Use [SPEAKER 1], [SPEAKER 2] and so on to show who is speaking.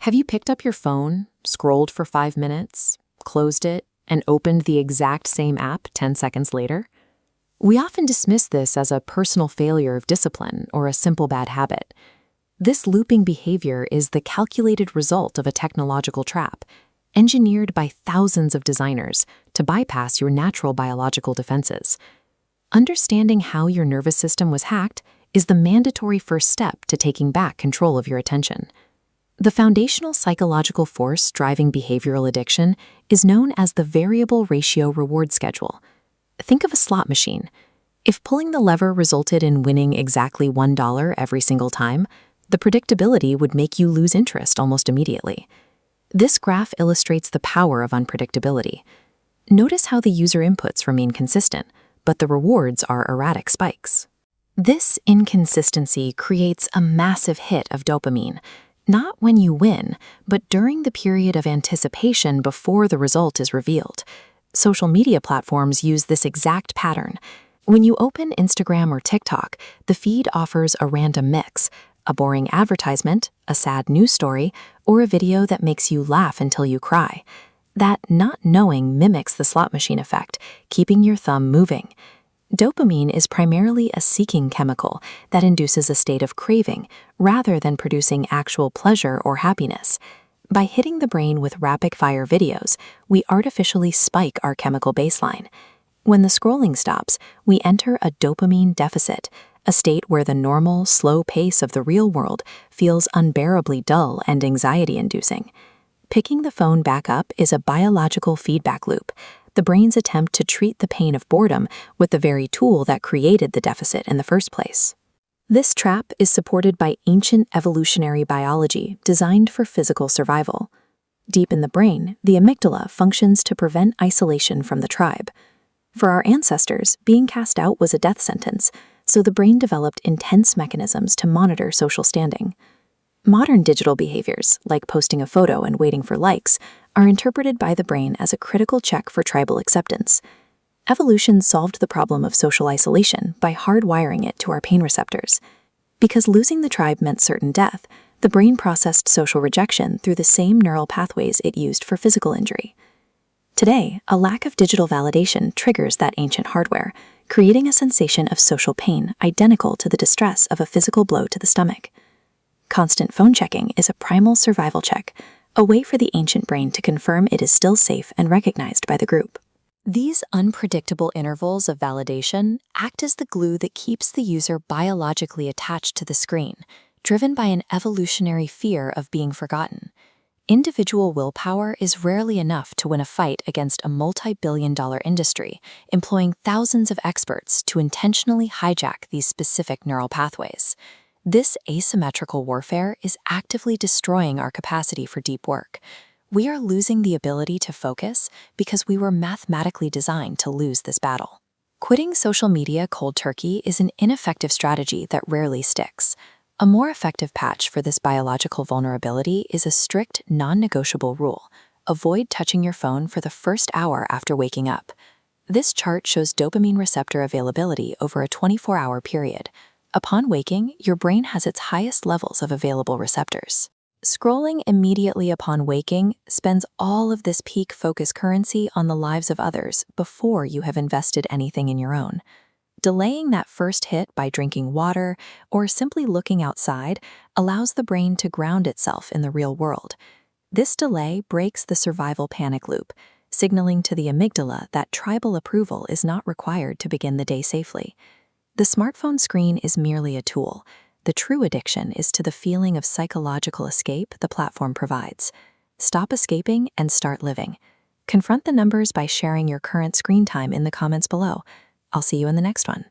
[SPEAKER 1] Have you picked up your phone, scrolled for 5 minutes, closed it, and opened the exact same app 10 seconds later? We often dismiss this as a personal failure of discipline or a simple bad habit. This looping behavior is the calculated result of a technological trap, engineered by thousands of designers to bypass your natural biological defenses. Understanding how your nervous system was hacked is the mandatory first step to taking back control of your attention. The foundational psychological force driving behavioral addiction is known as the variable ratio reward schedule. Think of a slot machine. If pulling the lever resulted in winning exactly $1 every single time, the predictability would make you lose interest almost immediately. This graph illustrates the power of unpredictability. Notice how the user inputs remain consistent, but the rewards are erratic spikes. This inconsistency creates a massive hit of dopamine, not when you win, but during the period of anticipation before the result is revealed. Social media platforms use this exact pattern. When you open Instagram or TikTok, the feed offers a random mix: a boring advertisement, a sad news story, or a video that makes you laugh until you cry. That not knowing mimics the slot machine effect, keeping your thumb moving. Dopamine is primarily a seeking chemical that induces a state of craving rather than producing actual pleasure or happiness. By hitting the brain with rapid-fire videos, we artificially spike our chemical baseline. When the scrolling stops, we enter a dopamine deficit, a state where the normal, slow pace of the real world feels unbearably dull and anxiety-inducing. Picking the phone back up is a biological feedback loop, the brain's attempt to treat the pain of boredom with the very tool that created the deficit in the first place. This trap is supported by ancient evolutionary biology designed for physical survival. Deep in the brain, the amygdala functions to prevent isolation from the tribe. For our ancestors, being cast out was a death sentence, so the brain developed intense mechanisms to monitor social standing. Modern digital behaviors, like posting a photo and waiting for likes, are interpreted by the brain as a critical check for tribal acceptance. Evolution solved the problem of social isolation by hardwiring it to our pain receptors. Because losing the tribe meant certain death, the brain processed social rejection through the same neural pathways it used for physical injury. Today, a lack of digital validation triggers that ancient hardware, creating a sensation of social pain identical to the distress of a physical blow to the stomach. Constant phone checking is a primal survival check, a way for the ancient brain to confirm it is still safe and recognized by the group. These unpredictable intervals of validation act as the glue that keeps the user biologically attached to the screen, driven by an evolutionary fear of being forgotten. Individual willpower is rarely enough to win a fight against a multi-billion-dollar industry, employing thousands of experts to intentionally hijack these specific neural pathways. This asymmetrical warfare is actively destroying our capacity for deep work. We are losing the ability to focus because we were mathematically designed to lose this battle. Quitting social media cold turkey is an ineffective strategy that rarely sticks. A more effective patch for this biological vulnerability is a strict, non-negotiable rule: avoid touching your phone for the first hour after waking up. This chart shows dopamine receptor availability over a 24-hour period. Upon waking, your brain has its highest levels of available receptors. Scrolling immediately upon waking spends all of this peak focus currency on the lives of others before you have invested anything in your own. Delaying that first hit by drinking water or simply looking outside allows the brain to ground itself in the real world. This delay breaks the survival panic loop, signaling to the amygdala that tribal approval is not required to begin the day safely. The smartphone screen is merely a tool. The true addiction is to the feeling of psychological escape the platform provides. Stop escaping and start living. Confront the numbers by sharing your current screen time in the comments below. I'll see you in the next one.